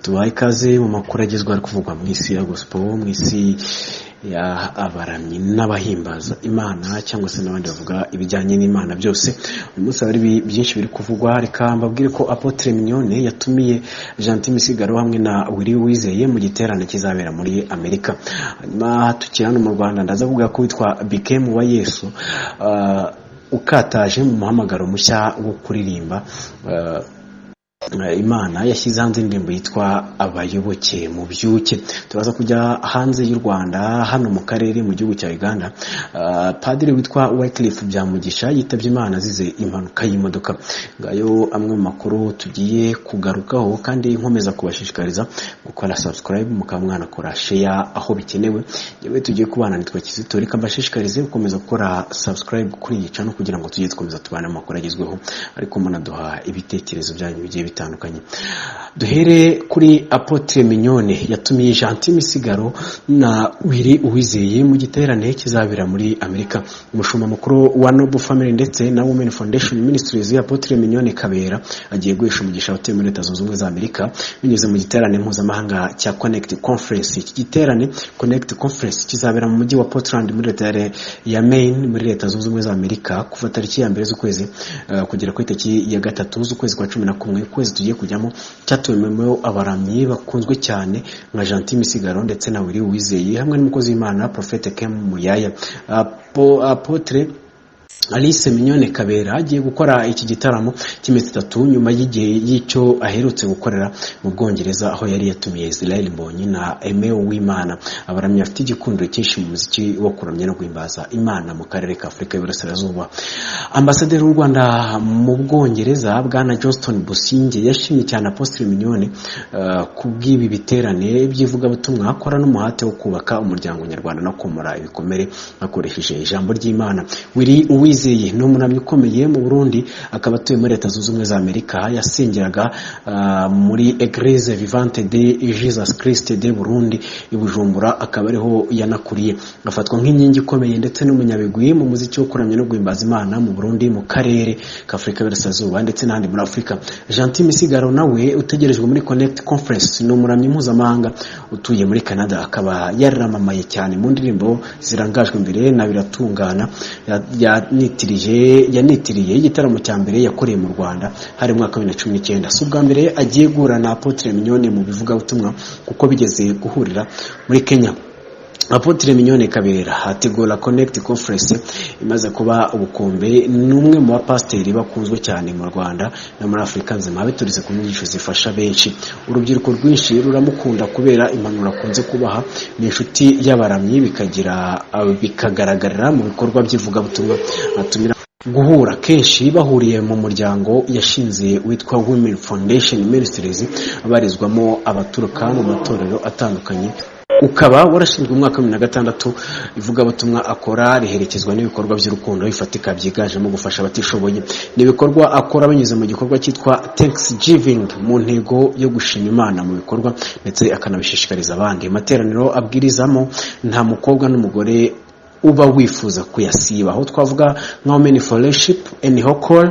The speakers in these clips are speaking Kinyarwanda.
tubaye ikaze mu makuru agezweho ari kuvugwa mu isi ya gospel, mu isi ya abaramyi n'abahimbaza Imana cyangwa se n'abandi bavuga ibijyanye n'Imana byose. Uyu munsi hari byinshi biri kuvugwa, reka mbabwire ko Apotre Mignone yatumiye Gentil Misigaro hamwe na Willy Uwizeye mu giterane kizabera muri Amerika. Hanyuma tukirana mu Rwanda ndaza kuvuga ko witwa Bikem wa Yesu ukataje mu muhamagaro mushya wo kuririmba Imana yashyize hanze indirimbo yitwa Abayoboke mu byuke. Turaza kujya hanze y'u Rwanda, hano mu karere mu gihugu cya Uganda. Padiri witwa Wycliffe Byamugisha yitabye Imana azize impanuka y'imodoka. Ngayo amwe mu makuru tugiye kugarukaho, kandi nkomeza kubashishikariza gukora subscribe mukaba mwanakora share aho bikenewe. Yewe tugiye kubana nitwa Kizito, reka mbashishikarize gukomeza gukora subscribe kuri iyi channel kugira ngo tujye dukomeza tubana amakuru agezweho, ariko munaduha ibitekerezo byanyu bigiye bitandukanye. Duhere kuri Apotre Mignone yatumiye Gentil Misigaro na Willy Uwizeye mu giterane kizabera muri Amerika. Umushumba mukuru wa Noble Family ndetse na Women Foundation Ministries Apotre Mignone Kabera agiye guhesha umugisha abatuye muri Leta Zunze Ubumwe za Amerika binyuze mu giterane mpuzamahanga cya Connect Conference. Iki giterane Connect Conference kizabera mu mujyi wa Portland muri Leta ya Maine muri Leta Zunze Ubumwe za Amerika kuva tariki ya 2 z'ukwezi kugera ku itariki ya 3 z'ukwezi kwa 11. Ukwezi tugiye kujyamo cyatuwemo abaramyi bakunzwe cyane nka Gentil Misigaro ndetse na Willy Uwizeye hamwe n'umukozi w'Imana Prophet Kem Muyaya. Apotre Alice Mignone Kabera agiye gukora iki gitaramo cy'iminsi 3 nyuma y'igihe y'icyo aherutse gukorera mu Bwongereza, aho yari yatumiye Israel Mbonyi na Aime Uwimana. Abaramyi afite igikundiro cyinshi mu muziki wo kuramya no guhimbaza Imana mu karere ka Afurika y'Iburasirazuba. Ambasaderi w'u Rwanda mu Bwongereza Bwana Johnston Businge yashimye cyane Apotre Mignone kubw'ibi biterane by'ivuga butumwa akora n'umuhate wo kubaka umuryango nyarwanda no komora ibikomere akoresheje ijambo ry'Imana. Willy Uwizeye ni umunamyi ukomeye mu Burundi, akaba atuye muri Leta Zunze Ubumwe za Amerika. Yasengeraga muri Eglise Vivante de Jesus Christ de Burundi i Bujumbura, akaba ariho yanakuriye. Afatwa nk'inkingi ikomeye ndetse n'umunyabigwi mu muziki wo kuramya no guhimbaza Imana mu Burundi, mu karere ka Afurika y'Iburasirazuba ndetse n'ahandi muri Afurika. Gentil Misigaro nawe utegerejwe muri Connect Conference ni umuramyi mpuzamahanga utuye muri Canada, akaba yaramamaye cyane mu ndirimbo zirangajwe imbere na Biratungana. Yanitiriye igitaramo cya mbere yakoreye mu Rwanda hari mu mwaka wa 2019. Si ubwa mbere agiye guhura na Apotre Mignone mu bivuga butumwa kuko bigeze guhurira muri Kenya. Apotre Mignone Kabera hategura Connect Conference imaze kuba ubukombe, n'umwe mu bapasteri bakunzwe cyane mu Rwanda no muri Afurika nzima, biturize ku nyigisho zifasha benshi. Urubyiruko rwinshi ruramukunda kubera impanuro akunze kubaha, ni inshuti y'abaramyi bikagaragarira mu bikorwa by'ivuga butumwa. Atumira guhura kenshi bahuriye mu muryango yashinze witwa Women Foundation Ministries abarizwamo abaturuka mu matorero atandukanye. Ukaba warashinzwe mu mwaka wa 2006. Ivuga butumwa akora riherekezwa n'ibikorwa by'urukundo bifatika byigajemo gufasha abatishoboye. N'ibikorwa akora binyuze mu gikorwa cyitwa Thanksgiving mu ntego yo gushima Imana mu bikorwa ndetse akanabishishikariza abandi. Materaniro abwirizamo nta mukobwa n'umugore uba wifuza kuyasiba, aho twavuga nka Women Fellowship, Enihokol,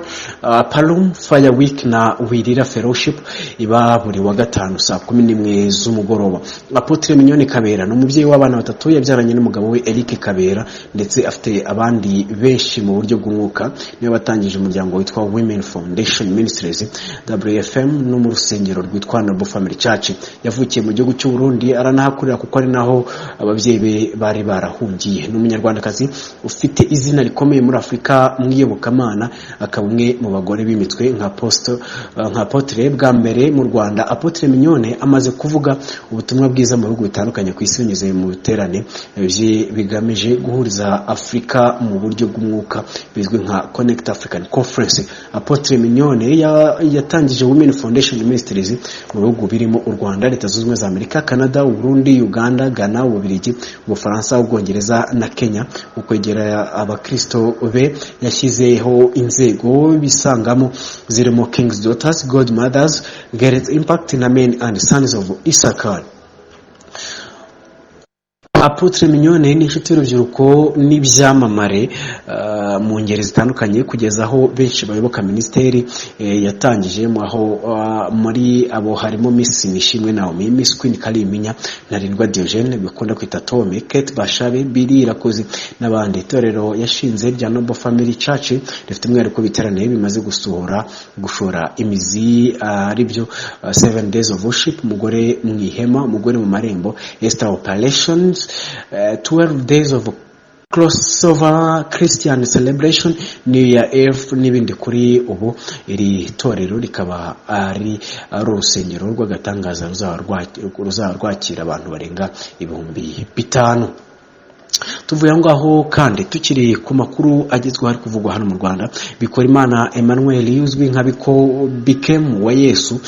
Palum Fire Week na Wirira Fellowship iba buri wa gatanu saa 11 z'umugoroba. Apotre Mignone Kabera ni umubyeyi w'abana 3 yabyaranye n'umugabo we Eric Kabera, ndetse afite abandi benshi mu buryo bw'umwuka. Niyo batangije umuryango witwa Women Foundation Ministries WFM no mu rusengero rwitwa Noble Family Church. Yavukiye mu gihugu cy'u Burundi aranahakurira kuko ari naho ababyeyi be bari barahungiye. Umunyarwandakazi ufite izina rikomeye muri Afurika mu iyobokamana, akaba umwe mu bagore b'imitwe nka Apotre. Bwa mbere mu Rwanda Apotre Mignone amaze kuvuga ubutumwa bwiza mu bihugu bitandukanye ku isi binyuze mu biterane bigamije guhuriza Afurika mu buryo bw'umwuka bizwi nka Connect African Conference. Apotre Mignone yatangije Women Foundation Ministries mu bihugu birimo u Rwanda, Leta Zunze Ubumwe za Amerika, Canada, Burundi, Uganda, Ghana, Ububiligi, Ubufaransa, Ubwongereza na Kenya. Ukwegera abakristo be yashyizeho inzego bisangamo zirimo King's Daughters, God Mothers, Gareth Impact na Men and Sons of Issachar. Apotre Mignone ni inshuti y'urubyiruko n'ibyamamare mu ngeri zitandukanye kugeza aho benshi bayoboka ministeri yatangije aho muri abo harimo Miss Nishimwe Naomi, Miss Queen Kaliminya na Rindwa Diogene bikunda kwita Tome, Kate Bashabe, Billy Irakoze n'abandi. Itorero yashinze rya Noble Family Church rifite umwihariko biterane bimaze gushora imizi aribyo 7 days of worship, umugore mu ihema, umugore mu marembo, Esther Operations, 12 days of crossover Christian celebration, New Year Eve n'ibindi. Kuri ubu iri torero rikaba ari urusengero rw'agatangaza ruzaba rwakira abantu barenga 5,000. Tuvuye ngaho kandi tukiri ku makuru agezweho ari kuvugwa hano mu Rwanda, Bikorimana Emmanuel uzwi nka Bikem wa Yesu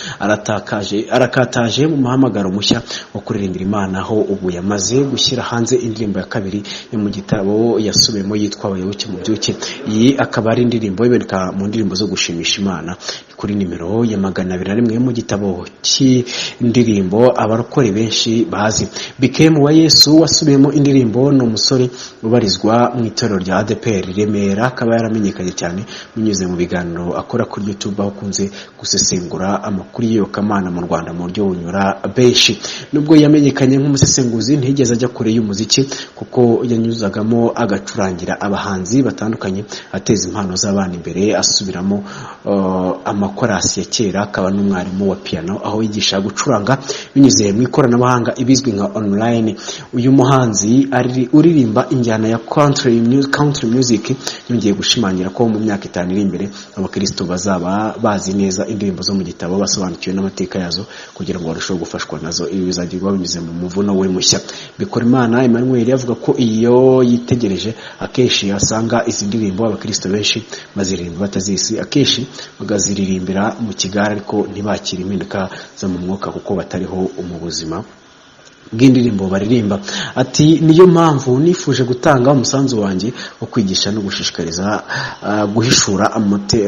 arakataje mu muhamagaro mushya wo kuririmbira Imana, aho ubu yamaze gushyira hanze indirimbo ya kabiri yo mu gitabo yasubiyemo yitwa Abayoboke mu byuke. Iyi akaba ari indirimbo iboneka mu ndirimbo zo gushimisha Imana kuri nimero ya 201 mu gitabo cy'indirimbo abarokore benshi bazi. Bikem wa Yesu wasubiyemo indirimbo no umusore ubarizwa mu itorero rya ADPR Remera, akaba yaramenyekanye cyane binyuze mu biganiro akora kuri YouTube, aho kunze gusesengura amakuru y'Iyobokamana mu Rwanda mu buryo bunyura benshi. Nubwo yamenyekanye nk'umusesenguzi, ntigeze ajya kure y'umuziki kuko yanyuzagamo agacurangira abahanzi batandukanye, ateza impano z'abana imbere, asubiramo amakorasi ya kera, akaba n'umwarimu wa piano aho yigisha gucuranga binyuze mu ikoranabuhanga ibizwi nka online. Uyu muhanzi uririmba injyana ya country music yongeye gushimangira ko mu myaka 5 iri imbere abakristo bazaba bazi neza indirimbo zo mu gitabo, basobanukiwe n'amateka yazo kugira ngo barusheho gufashwa nazo. Ibi bizagirwa binyuze mu muvuno we mushya. Bikorimana Emmanuel yavuga ko iyo yitegereje akeshi asanga izi ndirimbo abakristo benshi baziririmba batazisi, akeshi bagaziririmbira mu kigara ariko ntibakira impinduka zo mu mwuka kuko batariho mu buzima bw'indirimbo baririmba. Ati niyo mpamvu nifuje gutanga umusanzu wanjye wo kwigisha no gushishikariza guhishura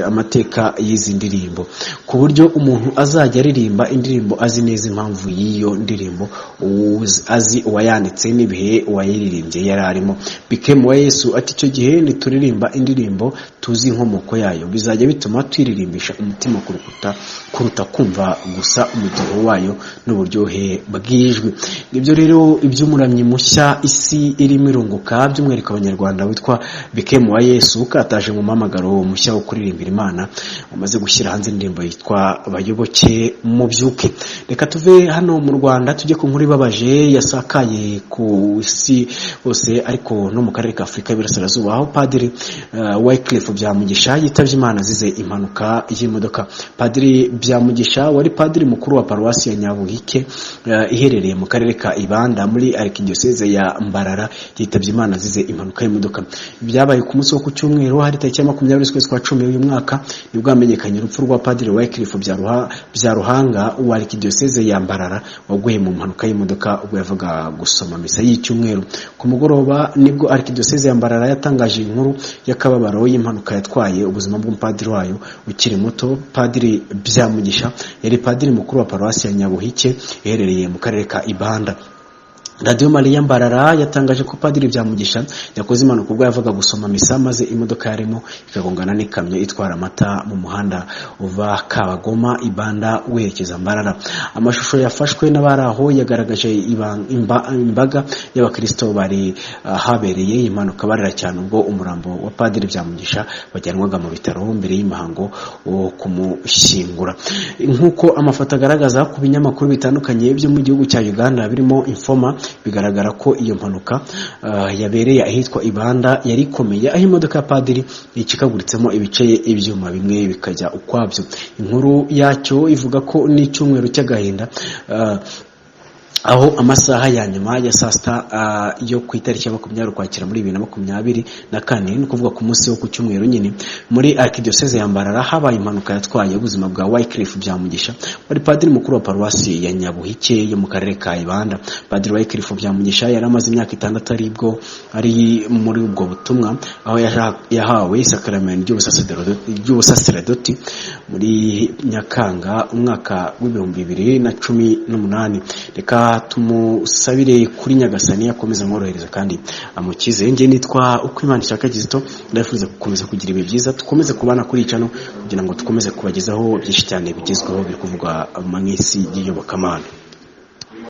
amateka y'izi ndirimbo ku buryo umuntu azajya aririmba indirimbo azi neza impamvu y'iyo ndirimbo, azi uwayanditse n'ibihe uwayiririmbye yari arimo. Bikem wa Yesu ati icyo gihe nituririmba indirimbo tuzi inkomoko yayo bizajya bituma twiririmbisha umutima kuruta kumva gusa umujyo wayo n'uburyohe bw'ijwi. Nibyo rero iby'umuramyi mushya isi irimo irunguka, by'umwihariko abanyarwanda witwa Bikem wa Yesu kataje mu mamagaro mushya wo kuririmbira Imana, umaze gushyira hanze indirimbo yitwa Abayoboke mu byuke. Reka tuve hano mu Rwanda tujye ku nkuru ibabaje yasakaye ku isi hose ariko no mu karere ka Afurika y'Iburasirazuba, aho Padiri Wycliffe Byamugisha yitavye Imana azize impanuka y'imodoka. Padiri Byamugisha wari padiri mukuru wa paruwasi ya Nyabuhike iherereye mu karere ka Ibanda muri Arkidiocese ya Mbarara yitavye Imana azize impanuka y'imodoka. Byabaye ku munsi wo ku cyumweru hari tariki 20 z'ukwezi kwa 10 uyu mwaka nibwo amenyekanye urupfu rwa Padiri Wycliffe Byaruhanga wa Arkidiocese ya Mbarara waguye mu mpanuka y'imodoka ubwo yavaga gusoma misa y'icyumweru. Ku mugoroba nibwo Arkidiocese ya Mbarara yatangaje inkuru y'akababaro y'impanuka yatwaye ubuzima bw'umupadiri wayo ukiri muto. Padiri Byamugisha yari padiri mukuru wa paruwasi ya Nyabuhike iherereye mu karere ka Ibanda. Radio Maria Mbarara yatangaje ko Padiri Byamugisha yakoze impanuka ubwo yavaga gusoma misa maze imodoka yarimo ikagongana n'ikamyo itwara amata mu muhanda uva Kabagoma Ibanda werekeza Mbarara. Amashusho yafashwe n'abaraho yagaragaje imbaga y'abakristo bari habereye impanuka barira cyane ubwo umurambo wa Padiri Byamugisha bajyanwaga mu bitaro mbere y'imihango wo kumushyingura. Nkuko amafoto agaragaza ku binyamakuru bitandukanye byo mu gihugu cya Uganda birimo Informa, bigaragara ko iyo mpanuka yabereye ahitwa Ibanda yari ikomeye, aho imodoka ya Padiri ikikaguritsemo ibice ibyuma bimwe bikajya ukwabyo. Inkuru yacyo ivuga ko n'icyumweru cy'agahinda aho amasaha ya nyuma ya saa sita yo ku itariki ya 20 Ukwakira muri 2024 ni kuvuga ku munsi wo ku cyumweru nyine muri Arkidiocese ya Mbarara habaye impanuka yatwaye ubuzima bwa Wycliffe Byamugisha wari padiri mukuru wa paruwasi ya Nyabuhike yo mu karere ka Ibanda. Padiri Wycliffe Byamugisha yari amaze imyaka 6 aribwo ari muri ubwo butumwa, aho yahawe isakramento ry'ubusaserdoti muri Nyakanga umwaka wa 2018. Reka reka tumusabire kuri Nyagasani akomeza amworohereza kandi amukize. Nge nitwa Ukwimana Ishaka Kizito, ndafuza gukomeza kugira ibihe byiza, tukomeze kubana kuri icano kugira ngo tukomeze kubagezaho byinshi cyane bigezweho biri kuvugwa mu isi y'iyobokamana.